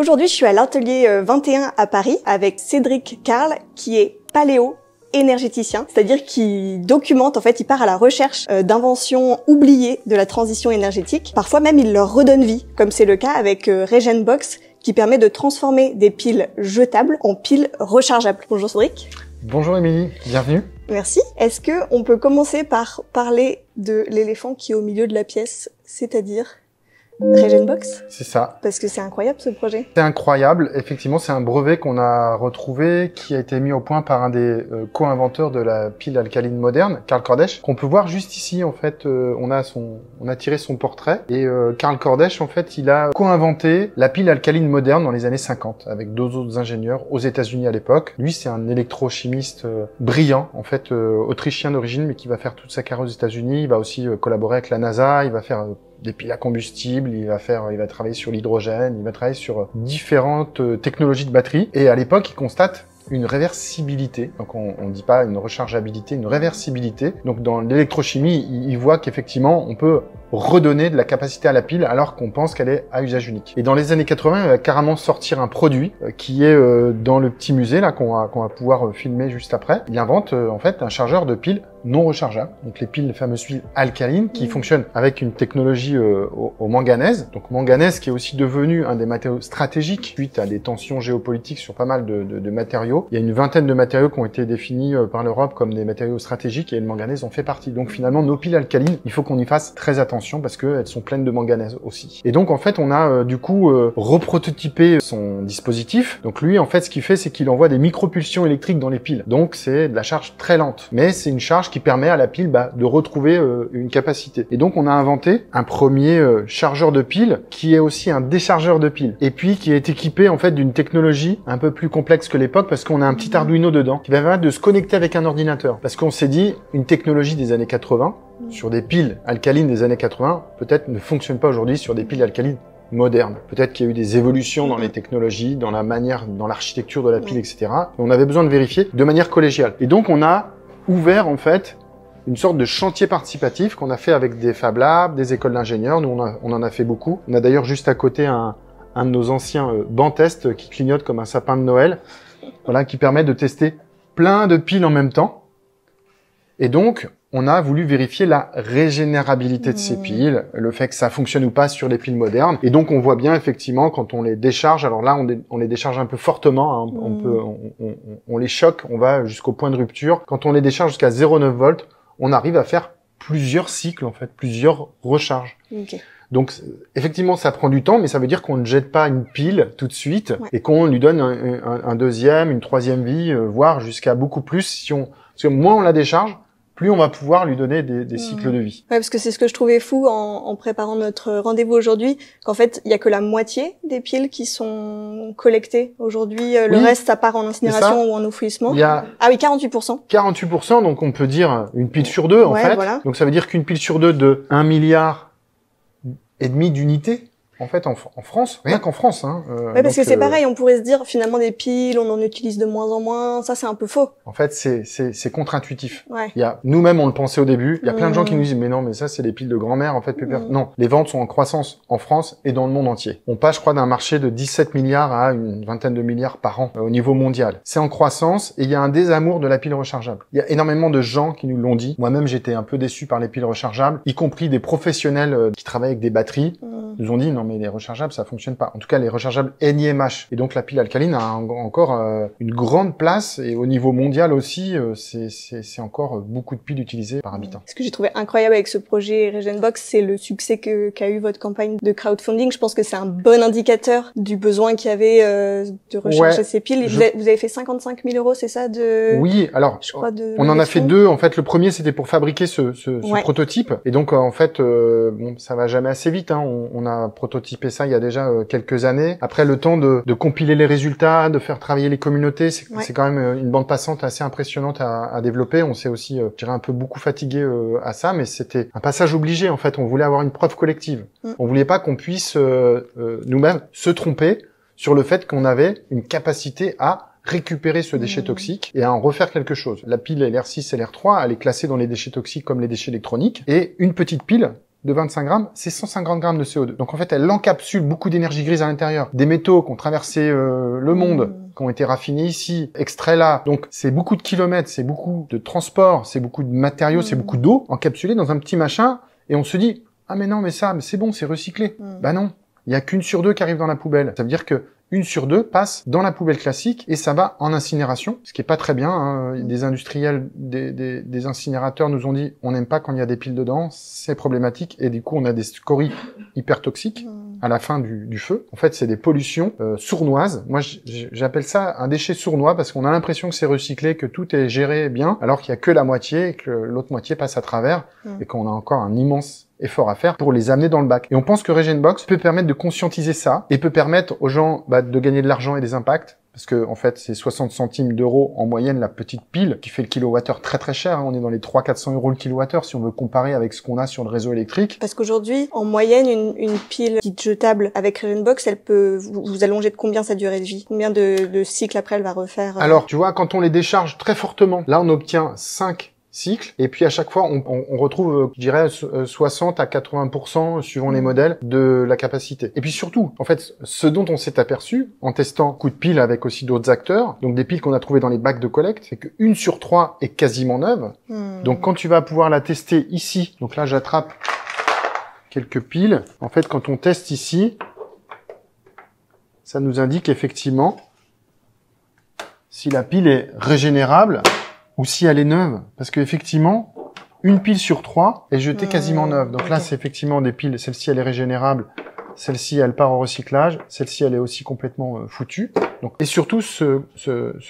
Aujourd'hui, je suis à l'atelier 21 à Paris avec Cédric Carle qui est paléo-énergéticien, c'est-à-dire qui documente, en fait, il part à la recherche d'inventions oubliées de la transition énergétique. Parfois même, il leur redonne vie, comme c'est le cas avec Regenbox, qui permet de transformer des piles jetables en piles rechargeables. Bonjour Cédric. Bonjour Émilie, bienvenue. Merci. Est-ce que on peut commencer par parler de l'éléphant qui est au milieu de la pièce, c'est-à-dire Regenbox? C'est ça. Parce que c'est incroyable ce projet. C'est incroyable. Effectivement, c'est un brevet qu'on a retrouvé, qui a été mis au point par un des co-inventeurs de la pile alcaline moderne, Carl Kordesch, qu'on peut voir juste ici. En fait, on a tiré son portrait. Et Carl Kordesch, en fait, il a co-inventé la pile alcaline moderne dans les années 50 avec deux autres ingénieurs aux États-Unis à l'époque. Lui, c'est un électrochimiste brillant, en fait, autrichien d'origine, mais qui va faire toute sa carrière aux États-Unis. Il va aussi collaborer avec la NASA. Il va faire des piles à combustible, il va travailler sur l'hydrogène, il va travailler sur différentes technologies de batterie. Et à l'époque, il constate une réversibilité. Donc on ne dit pas une rechargeabilité, une réversibilité. Donc dans l'électrochimie, il voit qu'effectivement, on peut redonner de la capacité à la pile alors qu'on pense qu'elle est à usage unique. Et dans les années 80, il va carrément sortir un produit qui est dans le petit musée là qu'on va pouvoir filmer juste après. Il invente en fait un chargeur de piles non rechargeable. Donc les piles, les fameuses piles alcalines qui fonctionnent avec une technologie au manganèse. Donc manganèse qui est aussi devenu un des matériaux stratégiques suite à des tensions géopolitiques sur pas mal de matériaux. Il y a une vingtaine de matériaux qui ont été définis par l'Europe comme des matériaux stratégiques et le manganèse en fait partie. Donc finalement, nos piles alcalines, il faut qu'on y fasse très attention parce qu'elles sont pleines de manganèse aussi. Et donc en fait, on a du coup reprototypé son dispositif. Donc lui, en fait, ce qu'il fait, c'est qu'il envoie des micropulsions électriques dans les piles. Donc c'est de la charge très lente. Mais c'est une charge qui permet à la pile de retrouver une capacité. Et donc on a inventé un premier chargeur de pile qui est aussi un déchargeur de pile. Et puis qui est équipé en fait d'une technologie un peu plus complexe que l'époque parce qu'on a un petit Arduino dedans qui va permettre de se connecter avec un ordinateur. Parce qu'on s'est dit, une technologie des années 80 sur des piles alcalines des années 80 peut-être ne fonctionne pas aujourd'hui sur des piles alcalines moderne. Peut-être qu'il y a eu des évolutions dans les technologies, dans la manière, dans l'architecture de la pile, etc. Et on avait besoin de vérifier de manière collégiale. Et donc on a ouvert en fait une sorte de chantier participatif qu'on a fait avec des Fab Labs, des écoles d'ingénieurs. Nous on en a fait beaucoup. On a d'ailleurs juste à côté un de nos anciens bancs test qui clignote comme un sapin de Noël, voilà, qui permet de tester plein de piles en même temps. Et donc on a voulu vérifier la régénérabilité de ces piles, le fait que ça fonctionne ou pas sur les piles modernes. Et donc, on voit bien, effectivement, quand on les décharge, alors là, on les décharge un peu fortement, hein, on les choque, on va jusqu'au point de rupture. Quand on les décharge jusqu'à 0,9 volts, on arrive à faire plusieurs cycles, en fait, plusieurs recharges. Okay. Donc, effectivement, ça prend du temps, mais ça veut dire qu'on ne jette pas une pile tout de suite et qu'on lui donne un deuxième, une troisième vie, voire jusqu'à beaucoup plus. Parce que moins on la décharge, plus on va pouvoir lui donner des cycles de vie. Ouais, parce que c'est ce que je trouvais fou en préparant notre rendez-vous aujourd'hui, qu'en fait, il y a que la moitié des piles qui sont collectées aujourd'hui. Le reste, ça part en incinération ou en enfouissement. Ah oui, 48%. 48%, donc on peut dire une pile sur deux, en fait. Voilà. Donc ça veut dire qu'une pile sur deux de 1,5 milliard d'unités, en fait, en France, rien qu'en France. Hein, ouais, parce que c'est pareil, on pourrait se dire, finalement, des piles, on en utilise de moins en moins. Ça, c'est un peu faux. En fait, c'est contre-intuitif. Ouais. Nous-mêmes, on le pensait au début. Il y a plein de gens qui nous disent, mais non, mais ça, c'est des piles de grand-mère, en fait. Non, les ventes sont en croissance en France et dans le monde entier. On passe, je crois, d'un marché de 17 milliards à une vingtaine de milliards par an au niveau mondial. C'est en croissance et il y a un désamour de la pile rechargeable. Il y a énormément de gens qui nous l'ont dit. Moi-même, j'étais un peu déçu par les piles rechargeables, y compris des professionnels qui travaillent avec des batteries. Ils nous ont dit, non, mais les rechargeables, ça fonctionne pas. En tout cas, les rechargeables NiMH. Et donc, la pile alcaline a encore une grande place et au niveau mondial aussi, c'est encore beaucoup de piles utilisées par habitant. Ce que j'ai trouvé incroyable avec ce projet Regenbox, c'est le succès qu'a eu votre campagne de crowdfunding. Je pense que c'est un bon indicateur du besoin qu'il y avait de recharger ces piles. Vous avez fait 55 000 €, c'est ça Oui, alors, je crois on en a fait deux. En fait, le premier, c'était pour fabriquer ce prototype. Et donc, en fait, bon, ça va jamais assez vite. Hein. On a prototypé ça il y a déjà quelques années. Après, le temps de compiler les résultats, de faire travailler les communautés, c'est quand même une bande passante assez impressionnante à développer. On s'est aussi, je dirais, un peu beaucoup fatigué à ça, mais c'était un passage obligé, en fait. On voulait avoir une preuve collective. On voulait pas qu'on puisse nous-mêmes se tromper sur le fait qu'on avait une capacité à récupérer ce déchet toxique et à en refaire quelque chose. La pile LR6 et LR3, elle est classée dans les déchets toxiques comme les déchets électroniques. Et une petite pile, de 25 grammes, c'est 150 grammes de CO2. Donc en fait, elle encapsule beaucoup d'énergie grise à l'intérieur. Des métaux qui ont traversé le monde, qui ont été raffinés ici, extraits là. Donc c'est beaucoup de kilomètres, c'est beaucoup de transport, c'est beaucoup de matériaux, c'est beaucoup d'eau encapsulée dans un petit machin. Et on se dit, ah mais non, mais c'est bon, c'est recyclé. Bah non, il y a qu'une sur deux qui arrive dans la poubelle. Ça veut dire que une sur deux passe dans la poubelle classique et ça va en incinération, ce qui est pas très bien. Hein. Des industriels, des incinérateurs nous ont dit on n'aime pas quand il y a des piles dedans, c'est problématique et du coup on a des scories hyper toxiques à la fin du feu. En fait, c'est des pollutions sournoises. Moi, j'appelle ça un déchet sournois parce qu'on a l'impression que c'est recyclé, que tout est géré bien, alors qu'il y a que la moitié et que l'autre moitié passe à travers et qu'on a encore un immense effort à faire pour les amener dans le bac. Et on pense que Regenbox peut permettre de conscientiser ça et peut permettre aux gens de gagner de l'argent et des impacts. Parce que, en fait, c'est 60 centimes d'euros en moyenne la petite pile qui fait le kilowattheure très très cher. Hein. On est dans les 300-400 euros le kilowattheure si on veut comparer avec ce qu'on a sur le réseau électrique. Parce qu'aujourd'hui, en moyenne, une pile dite jetable avec Regenbox, elle peut vous allonger de combien sa durée de vie? Combien de cycles après elle va refaire Alors, tu vois, quand on les décharge très fortement, là on obtient 5 cycles, et puis à chaque fois on retrouve, je dirais, 60 à 80% suivant les modèles de la capacité. Et puis surtout, en fait, ce dont on s'est aperçu en testant coup de pile avec aussi d'autres acteurs, donc des piles qu'on a trouvées dans les bacs de collecte, c'est qu'une sur trois est quasiment neuve. Donc quand tu vas pouvoir la tester ici, donc là j'attrape quelques piles, en fait quand on teste ici, ça nous indique effectivement si la pile est régénérable ou si elle est neuve, parce qu'effectivement, une pile sur 3 est jetée quasiment neuve. Donc là, c'est effectivement des piles, celle-ci elle est régénérable, celle-ci elle part au recyclage, celle-ci elle est aussi complètement foutue. Donc, et surtout, ce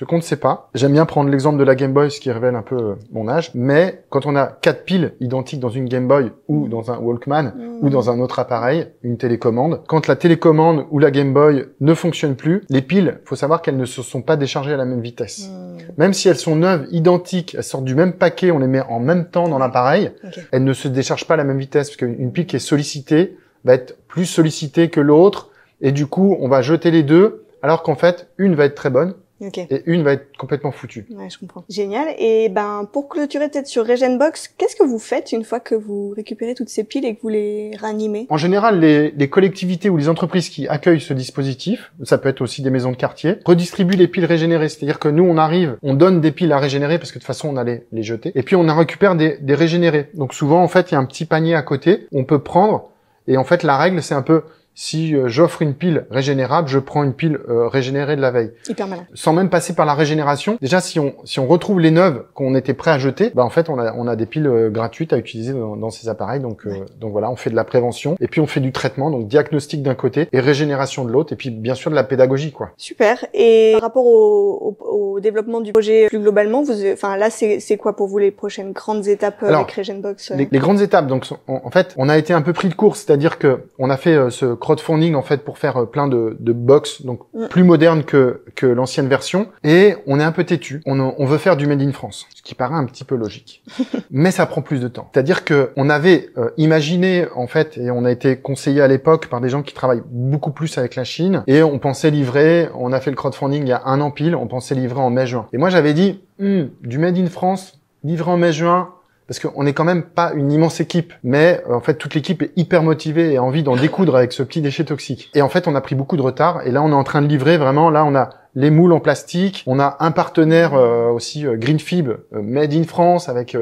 qu'on ne sait pas, j'aime bien prendre l'exemple de la Game Boy, ce qui révèle un peu mon âge, mais quand on a 4 piles identiques dans une Game Boy ou dans un Walkman ou dans un autre appareil, une télécommande, quand la télécommande ou la Game Boy ne fonctionne plus, les piles, faut savoir qu'elles ne se sont pas déchargées à la même vitesse. Même si elles sont neuves, identiques, elles sortent du même paquet, on les met en même temps dans l'appareil, elles ne se déchargent pas à la même vitesse, parce qu'une pile qui est sollicitée va être plus sollicitée que l'autre, et du coup, on va jeter les deux, alors qu'en fait, une va être très bonne, et une va être complètement foutue. Ouais, je comprends. Génial. Et pour clôturer peut-être sur Regenbox, qu'est-ce que vous faites une fois que vous récupérez toutes ces piles et que vous les ranimez? En général, les collectivités ou les entreprises qui accueillent ce dispositif, ça peut être aussi des maisons de quartier, redistribuent les piles régénérées. C'est-à-dire que nous, on arrive, on donne des piles à régénérer parce que de toute façon, on allait les jeter. Et puis, on en récupère des régénérés. Donc souvent, en fait, il y a un petit panier à côté, on peut prendre. Et en fait, la règle, c'est un peu... Si j'offre une pile régénérable, je prends une pile régénérée de la veille. Hyper malin. Sans même passer par la régénération. Déjà, si on retrouve les neuves qu'on était prêt à jeter, en fait, on a des piles gratuites à utiliser dans ces appareils. Donc voilà, on fait de la prévention et puis on fait du traitement, donc diagnostic d'un côté et régénération de l'autre, et puis bien sûr de la pédagogie, quoi. Super. Et par rapport au développement du projet plus globalement, là, c'est quoi pour vous les prochaines grandes étapes avec Regenbox? Les grandes étapes. Donc en fait, on a été un peu pris de court, c'est-à-dire que on a fait ce crowdfunding en fait pour faire plein de box, donc plus moderne que l'ancienne version, et on est un peu têtu. On veut faire du made in France, ce qui paraît un petit peu logique, mais ça prend plus de temps. C'est-à-dire que on avait imaginé en fait, et on a été conseillé à l'époque par des gens qui travaillent beaucoup plus avec la Chine, et on pensait livrer. On a fait le crowdfunding il y a 1 an pile. On pensait livrer en mai-juin. Et moi j'avais dit du made in France livré en mai-juin. Parce qu'on n'est quand même pas une immense équipe, mais en fait toute l'équipe est hyper motivée et a envie d'en découdre avec ce petit déchet toxique. Et en fait on a pris beaucoup de retard, et là on est en train de livrer vraiment. Là on a les moules en plastique, on a un partenaire aussi Greenfib made in France avec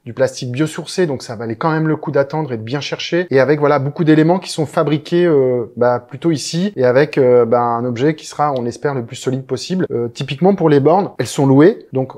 du plastique biosourcé, donc ça valait quand même le coup d'attendre et de bien chercher, et avec voilà beaucoup d'éléments qui sont fabriqués plutôt ici, et avec un objet qui sera, on espère, le plus solide possible. Typiquement pour les bornes, elles sont louées, donc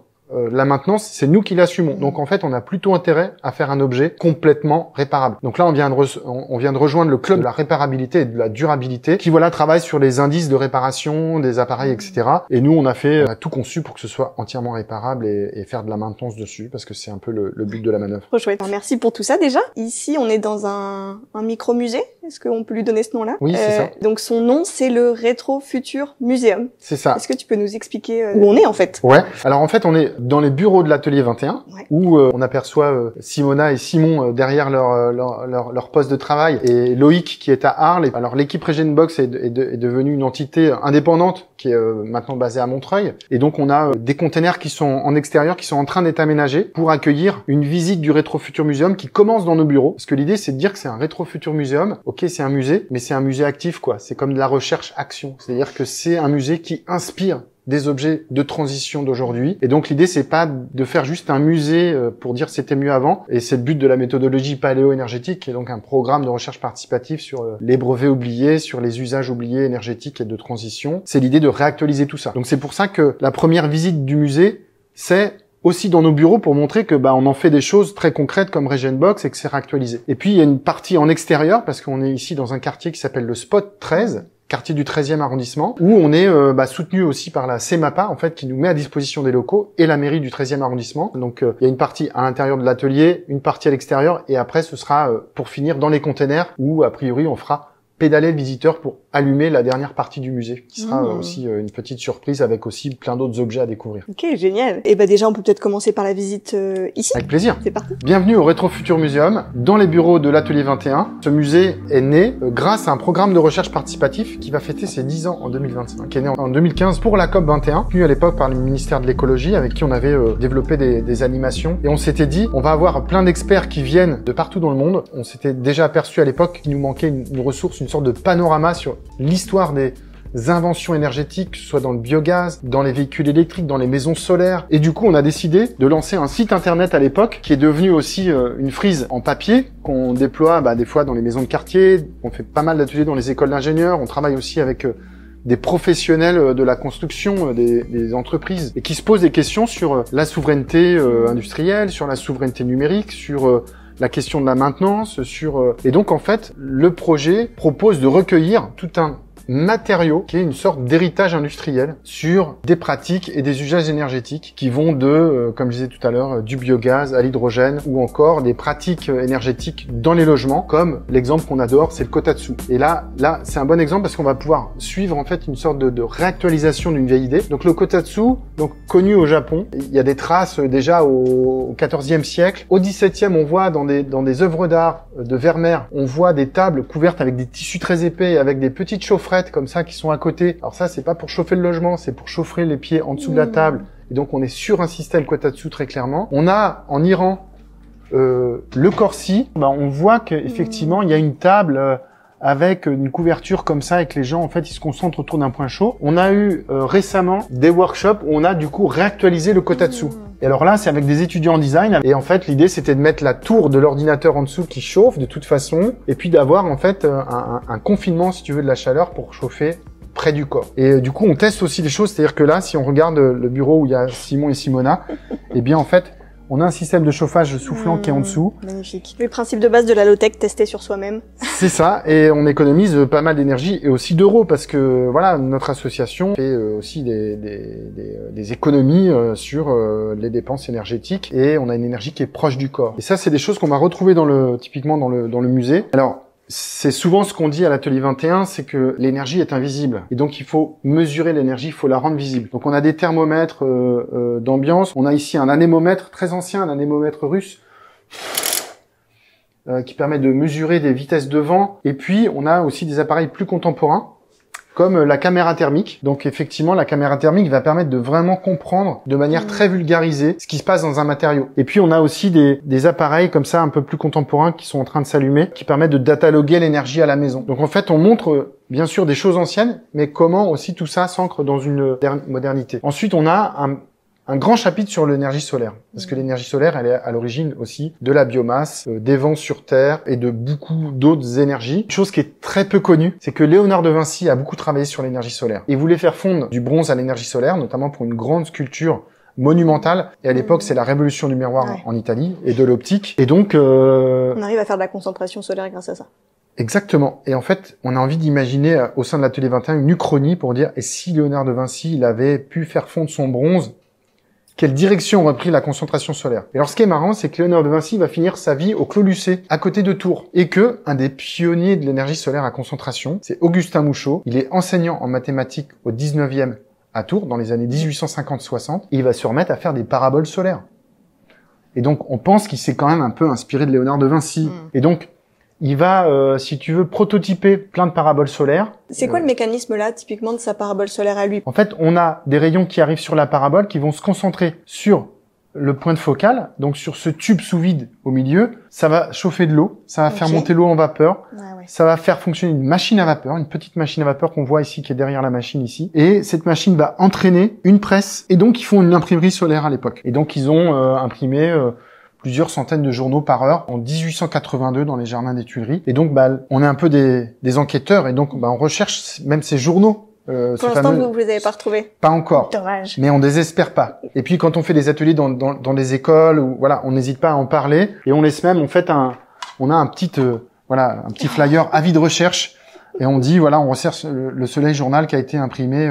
la maintenance, c'est nous qui l'assumons. Donc en fait, on a plutôt intérêt à faire un objet complètement réparable. Donc là, on vient de rejoindre le club de la réparabilité et de la durabilité, qui travaille sur les indices de réparation des appareils, etc. Et nous, on a fait tout conçu pour que ce soit entièrement réparable et faire de la maintenance dessus, parce que c'est un peu le but de la manœuvre. Trop chouette. Alors, merci pour tout ça déjà. Ici, on est dans un micro-musée. Est-ce qu'on peut lui donner ce nom-là? Oui, c'est ça. Donc son nom, c'est le Rétro Futur Museum. C'est ça. Est-ce que tu peux nous expliquer où on est en fait? Ouais. Alors en fait, on est dans les bureaux de l'atelier 21, Ouais. où on aperçoit Simona et Simon derrière leur poste de travail, et Loïc qui est à Arles. Alors l'équipe Regenbox est devenue une entité indépendante qui est maintenant basée à Montreuil. Et donc on a des containers qui sont en extérieur, qui sont en train d'être aménagés pour accueillir une visite du Rétro Futur Museum qui commence dans nos bureaux. Parce que l'idée, c'est de dire que c'est un Rétro Futur Museum. Ok, c'est un musée, mais c'est un musée actif, quoi. C'est comme de la recherche-action. C'est-à-dire que c'est un musée qui inspire des objets de transition d'aujourd'hui. Et donc l'idée, c'est pas de faire juste un musée pour dire c'était mieux avant. Et c'est le but de la méthodologie paléo-énergétique, qui est donc un programme de recherche participative sur les brevets oubliés, sur les usages oubliés énergétiques et de transition. C'est l'idée de réactualiser tout ça. Donc c'est pour ça que la première visite du musée, c'est aussi dans nos bureaux pour montrer que on en fait des choses très concrètes comme Regenbox et que c'est réactualisé. Et puis il y a une partie en extérieur, parce qu'on est ici dans un quartier qui s'appelle le Spot 13, quartier du 13e arrondissement, où on est soutenu aussi par la CEMAPA, en fait, qui nous met à disposition des locaux, et la mairie du 13e arrondissement. Donc il y a une partie à l'intérieur de l'atelier, une partie à l'extérieur, et après ce sera pour finir dans les containers, où a priori on fera pédaler le visiteur pour allumer la dernière partie du musée, qui sera aussi une petite surprise avec aussi plein d'autres objets à découvrir. Ok, génial. Et déjà, on peut peut-être commencer par la visite ici. Avec plaisir. C'est parti. Bienvenue au Rétro Futur Museum, dans les bureaux de l'Atelier 21. Ce musée est né grâce à un programme de recherche participatif qui va fêter ses 10 ans en 2025, qui est né en 2015 pour la COP 21, tenu à l'époque par le ministère de l'écologie, avec qui on avait développé des animations. Et on s'était dit, on va avoir plein d'experts qui viennent de partout dans le monde. On s'était déjà aperçu à l'époque qu'il nous manquait une ressource, une sorte de panorama sur l'histoire des inventions énergétiques, que ce soit dans le biogaz, dans les véhicules électriques, dans les maisons solaires. Et du coup, on a décidé de lancer un site internet à l'époque, qui est devenu aussi une frise en papier, qu'on déploie des fois dans les maisons de quartier. On fait pas mal d'ateliers dans les écoles d'ingénieurs. On travaille aussi avec des professionnels de la construction, des entreprises, et qui se posent des questions sur la souveraineté industrielle, sur la souveraineté numérique, sur la question de la maintenance, et donc en fait, le projet propose de recueillir tout un matériau qui est une sorte d'héritage industriel sur des pratiques et des usages énergétiques qui vont de, comme je disais tout à l'heure, du biogaz à l'hydrogène, ou encore des pratiques énergétiques dans les logements, comme l'exemple qu'on adore, c'est le kotatsu. Et là, c'est un bon exemple parce qu'on va pouvoir suivre en fait une sorte de réactualisation d'une vieille idée. Donc le kotatsu, donc connu au Japon, il y a des traces déjà au XIVe siècle. Au XVIIe, on voit dans des œuvres d'art de Vermeer, on voit des tables couvertes avec des tissus très épais, avec des petites chaufferettes comme ça qui sont à côté. Alors ça, c'est pas pour chauffer le logement, c'est pour chauffer les pieds en dessous de la table. Et donc on est sur un système kotatsu très clairement. On a en Iran le Corsi. On voit qu'effectivement il y a une table avec une couverture comme ça, et que les gens en fait ils se concentrent autour d'un point chaud. On a eu récemment des workshops où on a du coup réactualisé le kotatsu. Et alors là, c'est avec des étudiants en design. Et en fait, l'idée, c'était de mettre la tour de l'ordinateur en dessous qui chauffe de toute façon, et puis d'avoir en fait un confinement, si tu veux, de la chaleur pour chauffer près du corps. Et du coup, on teste aussi des choses. C'est-à-dire que là, si on regarde le bureau où il y a Simon et Simona, eh bien en fait, on a un système de chauffage soufflant qui est en dessous. Magnifique. Le principe de base de la low-tech, tester sur soi-même. C'est ça, et on économise pas mal d'énergie et aussi d'euros, parce que voilà, notre association fait aussi des économies sur les dépenses énergétiques, et on a une énergie qui est proche du corps. Et ça, c'est des choses qu'on va retrouver typiquement dans le musée. Alors, c'est souvent ce qu'on dit à l'atelier 21, c'est que l'énergie est invisible. Et donc, il faut mesurer l'énergie, il faut la rendre visible. Donc, on a des thermomètres d'ambiance. On a ici un anémomètre très ancien, un anémomètre russe, qui permet de mesurer des vitesses de vent. Et puis, on a aussi des appareils plus contemporains, comme la caméra thermique. Donc effectivement, la caméra thermique va permettre de vraiment comprendre de manière très vulgarisée ce qui se passe dans un matériau. Et puis on a aussi des appareils comme ça un peu plus contemporains qui sont en train de s'allumer, qui permettent de dataloguer l'énergie à la maison. Donc en fait, on montre bien sûr des choses anciennes, mais comment aussi tout ça s'ancre dans une modernité. Ensuite, on a un grand chapitre sur l'énergie solaire, parce que l'énergie solaire, elle est à l'origine aussi de la biomasse, des vents sur Terre et de beaucoup d'autres énergies. Une chose qui est très peu connue, c'est que Léonard de Vinci a beaucoup travaillé sur l'énergie solaire. Il voulait faire fondre du bronze à l'énergie solaire, notamment pour une grande sculpture monumentale. Et à l'époque, c'est la révolution du miroir en Italie et de l'optique. Et donc, on arrive à faire de la concentration solaire grâce à ça. Exactement. Et en fait, on a envie d'imaginer au sein de l'atelier 21 une uchronie pour dire, et si Léonard de Vinci, il avait pu faire fondre son bronze quelle direction aurait pris la concentration solaire. Et alors ce qui est marrant, c'est que Léonard de Vinci va finir sa vie au Clos Lucé, à côté de Tours, et que un des pionniers de l'énergie solaire à concentration, c'est Augustin Mouchot. Il est enseignant en mathématiques au 19e à Tours, dans les années 1850-60, et il va se remettre à faire des paraboles solaires. Et donc on pense qu'il s'est quand même un peu inspiré de Léonard de Vinci. Et donc il va, si tu veux, prototyper plein de paraboles solaires. C'est quoi le mécanisme là, typiquement, de sa parabole solaire à lui? En fait, on a des rayons qui arrivent sur la parabole qui vont se concentrer sur le point de focale, donc sur ce tube sous vide au milieu. Ça va chauffer de l'eau, ça va faire monter l'eau en vapeur, ça va faire fonctionner une machine à vapeur, une petite machine à vapeur qu'on voit ici, qui est derrière la machine ici. Et cette machine va entraîner une presse. Et donc, ils font une imprimerie solaire à l'époque. Et donc, ils ont imprimé... plusieurs centaines de journaux par heure en 1882 dans les jardins des Tuileries. Et donc, on est un peu des enquêteurs et donc, on recherche même ces journaux. Pour l'instant, vous les avez pas retrouvés? Pas encore. Dommage. Mais on désespère pas. Et puis, quand on fait des ateliers dans les écoles, ou voilà, on n'hésite pas à en parler et on laisse même, on a un petit flyer avis de recherche. Et on dit, voilà, on recherche le Soleil Journal qui a été imprimé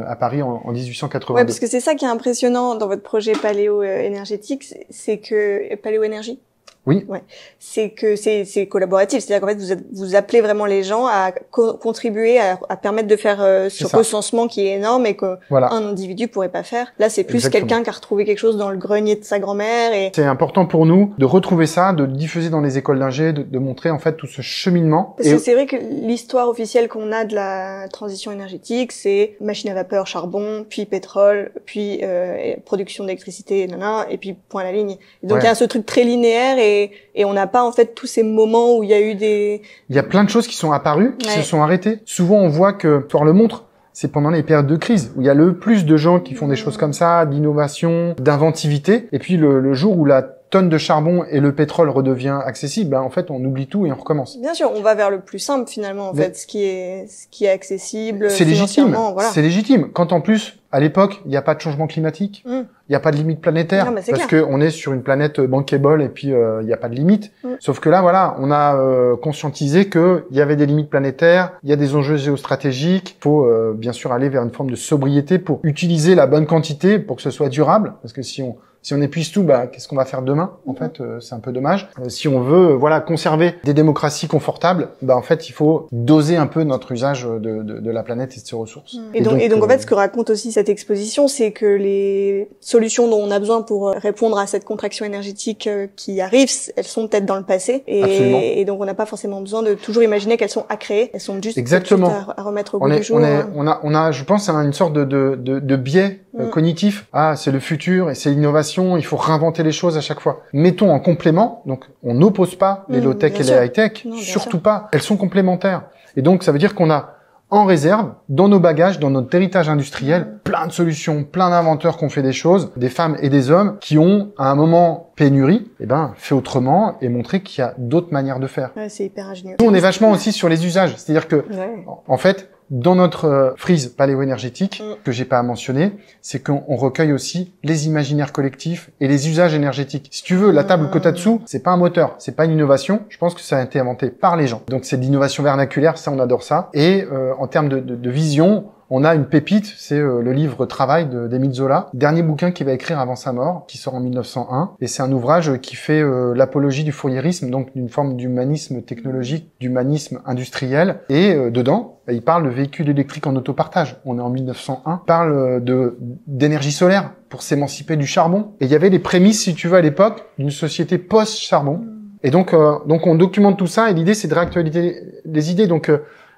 à Paris en 1882. Ouais, parce que c'est ça qui est impressionnant dans votre projet paléo-énergétique, c'est que... Paléo-énergie? Oui. Ouais. C'est que c'est collaboratif. C'est-à-dire qu'en fait, vous appelez vraiment les gens à contribuer, à permettre de faire ce recensement qui est énorme et que un individu pourrait pas faire. Là, c'est plus quelqu'un qui a retrouvé quelque chose dans le grenier de sa grand-mère et... C'est important pour nous de retrouver ça, de le diffuser dans les écoles d'ingé, de montrer en fait tout ce cheminement. Parce que c'est vrai que l'histoire officielle qu'on a de la transition énergétique, c'est machine à vapeur, charbon, puis pétrole, puis production d'électricité, et puis point à la ligne. Et donc il y a ce truc très linéaire et on n'a pas en fait tous ces moments où il y a eu des... Il y a plein de choses qui sont apparues, qui se sont arrêtées. Souvent on voit que, l'histoire le montre, c'est pendant les périodes de crise où il y a le plus de gens qui font des choses comme ça, d'innovation, d'inventivité. Et puis le jour où la tonne de charbon et le pétrole redevient accessible, en fait on oublie tout et on recommence. Bien sûr, on va vers le plus simple finalement en fait, ce qui est accessible. C'est légitime. Voilà. C'est légitime. Quand en plus à l'époque, il n'y a pas de changement climatique, il n'y a pas de limite planétaire, parce que on est sur une planète bankable et puis il n'y a pas de limite. Sauf que là, voilà, on a conscientisé que il y avait des limites planétaires, il y a des enjeux géostratégiques. Il faut bien sûr aller vers une forme de sobriété pour utiliser la bonne quantité pour que ce soit durable, parce que si on épuise tout, qu'est-ce qu'on va faire demain? En fait, c'est un peu dommage. Si on veut, conserver des démocraties confortables, en fait, il faut doser un peu notre usage de la planète et de ses ressources. Et donc, en fait, ce que raconte aussi cette exposition, c'est que les solutions dont on a besoin pour répondre à cette contraction énergétique qui arrive, elles sont peut-être dans le passé. Et donc, on n'a pas forcément besoin de toujours imaginer qu'elles sont à créer. Elles sont juste à remettre au goût du jour. On a, je pense, une sorte de biais cognitif. Ah, c'est le futur et c'est l'innovation. Il faut réinventer les choses à chaque fois. Mettons en complément. Donc, on n'oppose pas les low-tech et les high-tech. Surtout pas. Elles sont complémentaires. Et donc, ça veut dire qu'on a en réserve, dans nos bagages, dans notre héritage industriel, plein de solutions, plein d'inventeurs qui ont fait des choses, des femmes et des hommes qui ont, à un moment pénurie, fait autrement et montré qu'il y a d'autres manières de faire. Ouais, c'est hyper ingénieux. Nous, on est vachement aussi sur les usages. C'est-à-dire que, en fait, dans notre frise paléo-énergétique, que j'ai pas à mentionner, c'est qu'on recueille aussi les imaginaires collectifs et les usages énergétiques. Si tu veux, la table Kotatsu, c'est pas un moteur, c'est pas une innovation. Je pense que ça a été inventé par les gens. Donc c'est de l'innovation vernaculaire, ça on adore ça. Et en termes de vision, on a une pépite, c'est le livre Travail d'Émile Zola, dernier bouquin qu'il va écrire avant sa mort, qui sort en 1901. Et c'est un ouvrage qui fait l'apologie du fourriérisme, donc d'une forme d'humanisme technologique, d'humanisme industriel. Et dedans, il parle de véhicules électriques en autopartage. On est en 1901. Il parle d'énergie solaire pour s'émanciper du charbon. Et il y avait les prémices, si tu veux, à l'époque, d'une société post-charbon. Et donc on documente tout ça. Et l'idée, c'est de réactualiser les idées. Donc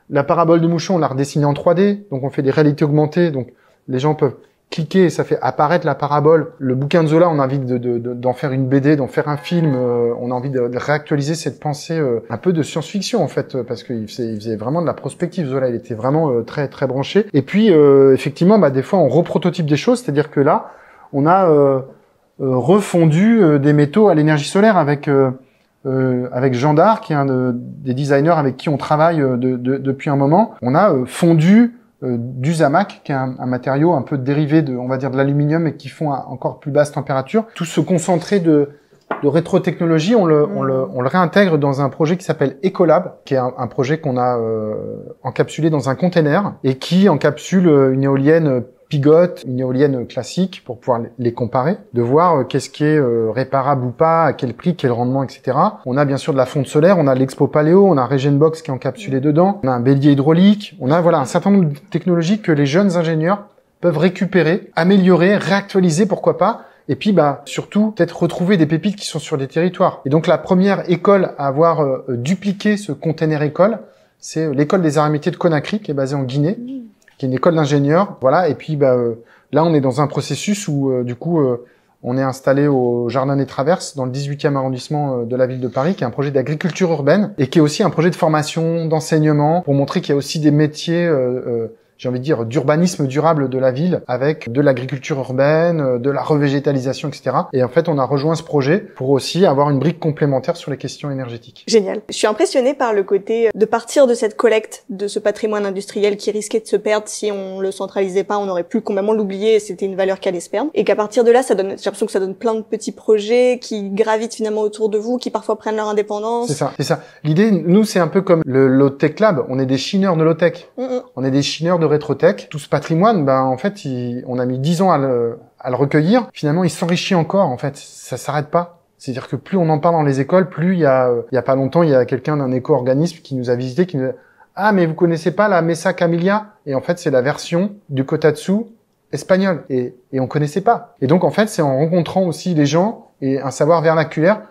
la parabole de Mouchot, on l'a redessinée en 3D, donc on fait des réalités augmentées, donc les gens peuvent cliquer et ça fait apparaître la parabole. Le bouquin de Zola, on a envie d'en faire une BD, d'en faire un film, on a envie de réactualiser cette pensée un peu de science-fiction en fait, parce qu'il faisait vraiment de la prospective, Zola, il était vraiment très très branché. Et puis effectivement, des fois on reprototype des choses, c'est-à-dire que là, on a refondu des métaux à l'énergie solaire avec Jean Dard, qui est un des designers avec qui on travaille depuis un moment. On a fondu du Zamac, qui est un matériau un peu dérivé on va dire de l'aluminium et qui fond à encore plus basse température. Tout ce concentré de rétrotechnologie, on le réintègre dans un projet qui s'appelle Ecolab, qui est un projet qu'on a encapsulé dans un container et qui encapsule une éolienne Pigotte, une éolienne classique pour pouvoir les comparer, de voir qu'est-ce qui est réparable ou pas, à quel prix, quel rendement, etc. On a bien sûr de la fonte solaire, on a l'Expo Paléo, on a Regenbox qui est encapsulé dedans, on a un bélier hydraulique, on a voilà un certain nombre de technologies que les jeunes ingénieurs peuvent récupérer, améliorer, réactualiser, pourquoi pas. Et puis, surtout, peut-être retrouver des pépites qui sont sur des territoires. Et donc, la première école à avoir dupliqué ce container école, c'est l'école des arts et métiers de Conakry, qui est basée en Guinée, qui est une école d'ingénieurs. Voilà. Et puis, là, on est dans un processus où, on est installé au Jardin des Traverses, dans le 18e arrondissement de la ville de Paris, qui est un projet d'agriculture urbaine et qui est aussi un projet de formation, d'enseignement, pour montrer qu'il y a aussi des métiers j'ai envie de dire, d'urbanisme durable de la ville, avec de l'agriculture urbaine, de la revégétalisation, etc. Et en fait, on a rejoint ce projet pour aussi avoir une brique complémentaire sur les questions énergétiques. Génial. Je suis impressionnée par le côté de partir de cette collecte, de ce patrimoine industriel qui risquait de se perdre si on le centralisait pas, on aurait pu complètement l'oublier et c'était une valeur qui allait se perdre. Et qu'à partir de là, j'ai l'impression que ça donne plein de petits projets qui gravitent finalement autour de vous, qui parfois prennent leur indépendance. C'est ça. L'idée, nous, c'est un peu comme le Low Tech Lab. On est des chineurs de Low Tech. On est des chineurs de rétrotech. Tout ce patrimoine, en fait, on a mis 10 ans à le recueillir. Finalement, il s'enrichit encore, en fait. Ça s'arrête pas. C'est-à-dire que plus on en parle dans les écoles, plus il y a pas longtemps, il y a quelqu'un d'un éco-organisme qui nous a visité, qui nous a dit, ah, mais vous connaissez pas la Mesa Camilia? Et en fait, c'est la version du Kotatsu espagnol. Et on connaissait pas. Et donc, en fait, c'est en rencontrant aussi les gens et un savoir vernaculaire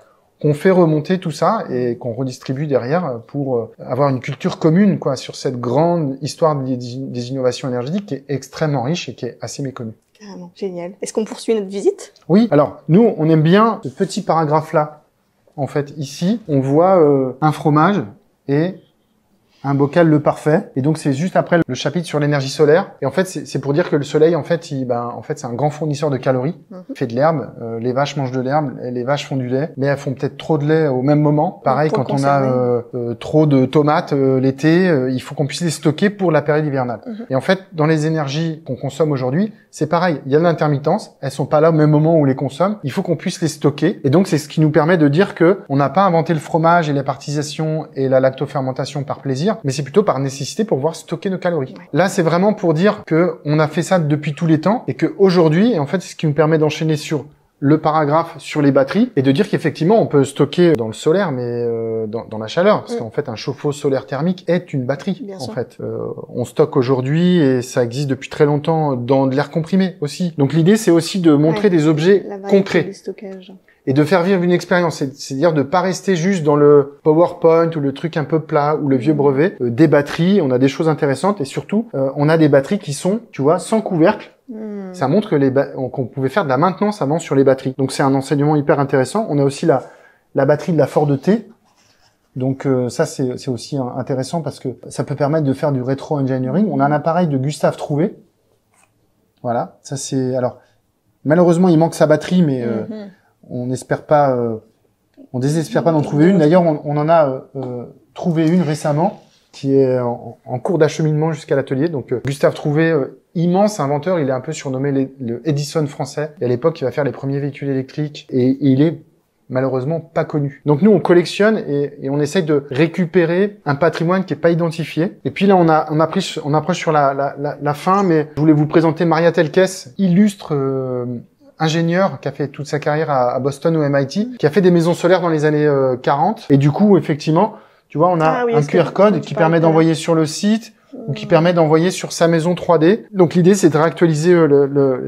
qu'on fait remonter tout ça et qu'on redistribue derrière pour avoir une culture commune, quoi, sur cette grande histoire des innovations énergétiques qui est extrêmement riche et qui est assez méconnue. Carrément, génial. Est-ce qu'on poursuit notre visite? Oui, alors, nous, on aime bien ce petit paragraphe-là. En fait, ici, on voit un fromage et un bocal le parfait. Et donc, c'est juste après le chapitre sur l'énergie solaire. Et en fait, c'est pour dire que le soleil, en fait, c'est un grand fournisseur de calories. Il fait de l'herbe. Les vaches mangent de l'herbe. Les vaches font du lait. Mais elles font peut-être trop de lait au même moment. Pareil, quand on a trop de tomates l'été, il faut qu'on puisse les stocker pour la période hivernale. Et en fait, dans les énergies qu'on consomme aujourd'hui, c'est pareil. Il y a de l'intermittence. Elles sont pas là au même moment où on les consomme. Il faut qu'on puisse les stocker. Et donc, c'est ce qui nous permet de dire que on n'a pas inventé le fromage et l'aspartisation et la lactofermentation par plaisir, mais c'est plutôt par nécessité pour pouvoir stocker nos calories. Ouais. Là, c'est vraiment pour dire que on a fait ça depuis tous les temps et que aujourd'hui, en fait, c'est ce qui nous permet d'enchaîner sur le paragraphe sur les batteries et de dire qu'effectivement, on peut stocker dans le solaire, mais dans la chaleur, parce qu'en fait, un chauffe-eau solaire thermique est une batterie. Bien sûr. Fait, on stocke aujourd'hui et ça existe depuis très longtemps dans de l'air comprimé aussi. Donc l'idée, c'est aussi de montrer des objets concrets. Et de faire vivre une expérience, c'est-à-dire de pas rester juste dans le PowerPoint ou le truc un peu plat ou le vieux brevet. Des batteries, on a des choses intéressantes et surtout, on a des batteries qui sont, tu vois, sans couvercle. Ça montre que qu'on pouvait faire de la maintenance avant sur les batteries. Donc c'est un enseignement hyper intéressant. On a aussi la batterie de la Ford T. Donc ça c'est aussi intéressant parce que ça peut permettre de faire du rétro-engineering. On a un appareil de Gustave Trouvé. Voilà, ça c'est alors malheureusement il manque sa batterie mais on n'espère pas on désespère pas d'en trouver une. D'ailleurs on en a trouvé une récemment qui est en cours d'acheminement jusqu'à l'atelier. Donc Gustave Trouvé, immense inventeur, il est un peu surnommé le Edison français. Et à l'époque, il va faire les premiers véhicules électriques et il est malheureusement pas connu. Donc nous, on collectionne et on essaye de récupérer un patrimoine qui est pas identifié. Et puis là, on approche sur la fin, mais je voulais vous présenter Maria Telkes, illustre ingénieur qui a fait toute sa carrière à Boston ou MIT, qui a fait des maisons solaires dans les années 40. Et du coup, effectivement, tu vois, on a un QR code qui permet d'envoyer sur le site ou qui permet d'envoyer sur sa maison 3D. Donc l'idée, c'est de réactualiser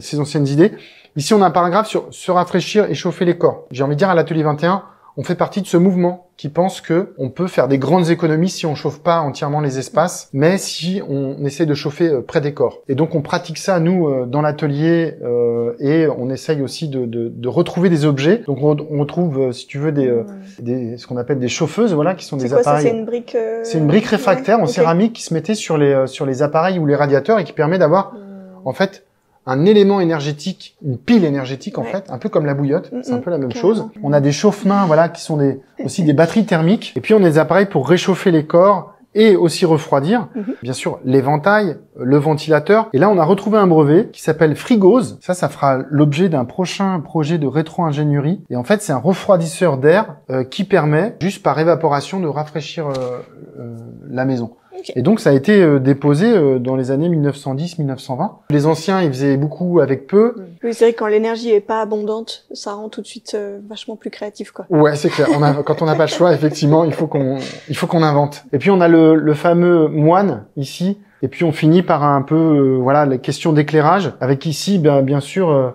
ces anciennes idées. Ici, on a un paragraphe sur se rafraîchir et chauffer les corps. J'ai envie de dire à l'atelier 21, on fait partie de ce mouvement qui pense que on peut faire des grandes économies si on chauffe pas entièrement les espaces, mais si on essaie de chauffer près des corps. Et donc on pratique ça nous dans l'atelier et on essaye aussi de retrouver des objets. Donc on trouve, si tu veux, ce qu'on appelle des chauffeuses, voilà, qui sont des appareils. C'est une brique. C'est une brique réfractaire en céramique qui se mettait sur les appareils ou les radiateurs et qui permet d'avoir en fait un élément énergétique, une pile énergétique en fait, un peu comme la bouillotte, c'est un peu la même chose. On a des chauffe-mains, voilà, qui sont aussi des batteries thermiques, et puis on a des appareils pour réchauffer les corps et aussi refroidir. Bien sûr, l'éventail, le ventilateur. Et là, on a retrouvé un brevet qui s'appelle Frigose. Ça fera l'objet d'un prochain projet de rétro-ingénierie. Et en fait, c'est un refroidisseur d'air qui permet, juste par évaporation, de rafraîchir la maison. Ok. Et donc ça a été déposé dans les années 1910-1920. Les anciens, ils faisaient beaucoup avec peu. Oui, c'est vrai que quand l'énergie est pas abondante, ça rend tout de suite vachement plus créatif, quoi. Ouais, c'est clair. Quand on n'a pas le choix, effectivement, il faut qu'on invente. Et puis on a le fameux moine ici. Et puis on finit par un peu, voilà, les questions d'éclairage, avec ici, bien sûr,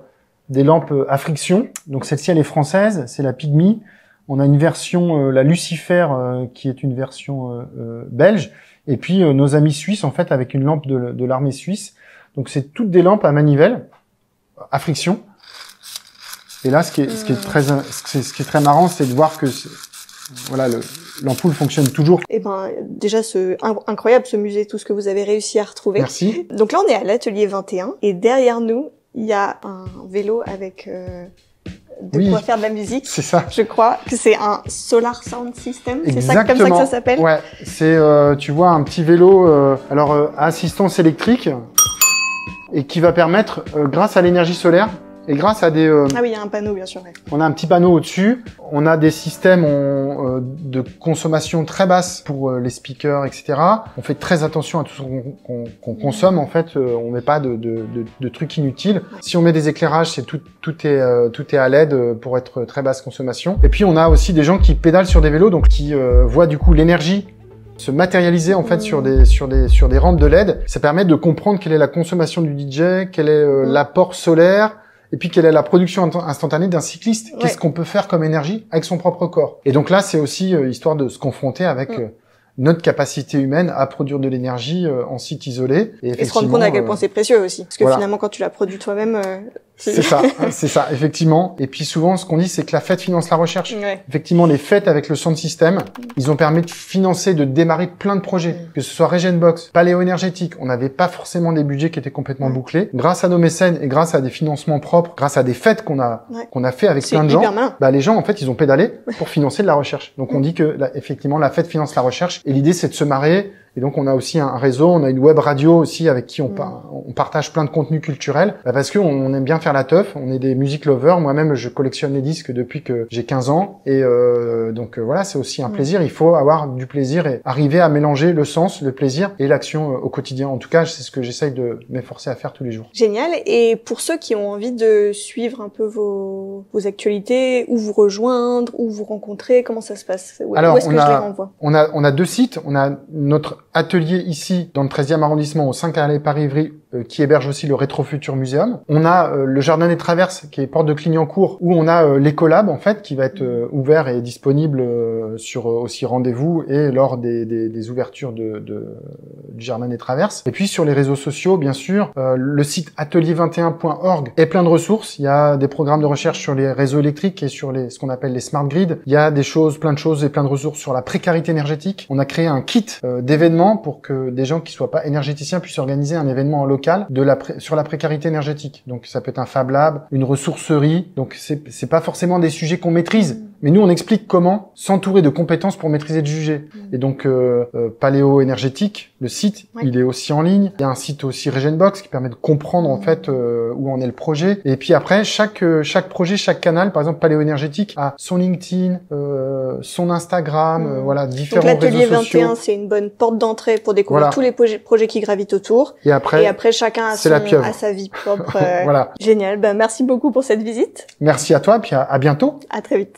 des lampes à friction. Donc celle-ci, elle est française, c'est la Pygmy. On a une version, la Lucifer, qui est une version belge. Et puis nos amis suisses, en fait, avec une lampe de l'armée suisse. Donc c'est toutes des lampes à manivelle, à friction. Et là, ce qui est très marrant, c'est de voir que voilà, l'ampoule fonctionne toujours. Eh ben, déjà, incroyable ce musée, tout ce que vous avez réussi à retrouver. Merci. Donc là, on est à l'atelier 21 et derrière nous, il y a un vélo avec de quoi faire de la musique. C'est ça. Je crois que c'est un Solar Sound System. C'est ça, Exactement. comme ça que ça s'appelle. Ouais, c'est tu vois un petit vélo à assistance électrique et qui va permettre grâce à l'énergie solaire et grâce à des Ah oui, il y a un panneau bien sûr. Ouais. on a un petit panneau au-dessus, on a des systèmes de consommation très basse pour les speakers, etc. On fait très attention à tout ce qu'on consomme. En fait, on met pas de trucs inutiles. Si on met des éclairages, c'est tout est à LED pour être très basse consommation. Et puis on a aussi des gens qui pédalent sur des vélos, donc qui voient du coup l'énergie se matérialiser en fait sur des rampes de LED. Ça permet de comprendre quelle est la consommation du DJ, quel est l'apport solaire. Et puis, quelle est la production instantanée d'un cycliste? Ouais. Qu'est-ce qu'on peut faire comme énergie avec son propre corps? Et donc là, c'est aussi histoire de se confronter avec notre capacité humaine à produire de l'énergie en site isolé. Et se rendre compte à quel point c'est précieux aussi. Parce que voilà. finalement, quand tu la produis toi-même... C'est ça, effectivement. Et puis souvent, ce qu'on dit, c'est que la fête finance la recherche. Ouais. Effectivement, les fêtes avec le Sound System, ils ont permis de financer, de démarrer plein de projets. Que ce soit Regenbox, Paléo Énergétique, on n'avait pas forcément des budgets qui étaient complètement bouclés. Grâce à nos mécènes et grâce à des financements propres, grâce à des fêtes qu'on a fait avec plein de gens, les gens, en fait, ils ont pédalé pour financer de la recherche. Donc on dit que, effectivement, la fête finance la recherche. Et l'idée, c'est de se marrer. Et donc, on a aussi un réseau, on a une web radio aussi avec qui on partage plein de contenus culturels. Parce que on aime bien faire la teuf, on est des music lovers. Moi-même, je collectionne les disques depuis que j'ai 15 ans. Et donc, voilà, c'est aussi un plaisir. Il faut avoir du plaisir et arriver à mélanger le sens, le plaisir et l'action au quotidien. En tout cas, c'est ce que j'essaye de m'efforcer à faire tous les jours. Génial. Et pour ceux qui ont envie de suivre un peu vos actualités, ou vous rejoindre, ou vous rencontrer, comment ça se passe? Alors, où est-ce que je les renvoie? On a deux sites. On a notre atelier ici, dans le 13e arrondissement, au 5 allées Paris-Ivry, qui héberge aussi le Rétrofutur Muséum. On a le Jardin des Traverses, qui est porte de Clignancourt, où on a l'Écolab, en fait, qui va être ouvert et disponible sur aussi rendez-vous et lors des ouvertures du Jardin des Traverses. Et puis sur les réseaux sociaux, bien sûr, le site atelier21.org est plein de ressources. Il y a des programmes de recherche sur les réseaux électriques et sur ce qu'on appelle les smart grids. Il y a plein de choses et plein de ressources sur la précarité énergétique. On a créé un kit d'événements pour que des gens qui soient pas énergéticiens puissent organiser un événement local sur la précarité énergétique. Donc ça peut être un Fab Lab, une ressourcerie. Donc c'est pas forcément des sujets qu'on maîtrise, mais nous on explique comment s'entourer de compétences pour maîtriser le sujet. Et donc Paléo Énergétique, le site, il est aussi en ligne. Il y a un site aussi Regenbox qui permet de comprendre en fait où en est le projet. Et puis après chaque projet, chaque canal, par exemple Paléo Énergétique a son LinkedIn, son Instagram, voilà, différents réseaux sociaux. Donc l'atelier 21, c'est une bonne porte d'entrée pour découvrir tous les projets qui gravitent autour. Et après chacun a sa vie propre. Voilà. Génial. Ben, merci beaucoup pour cette visite. Merci à toi, puis à bientôt. À très vite.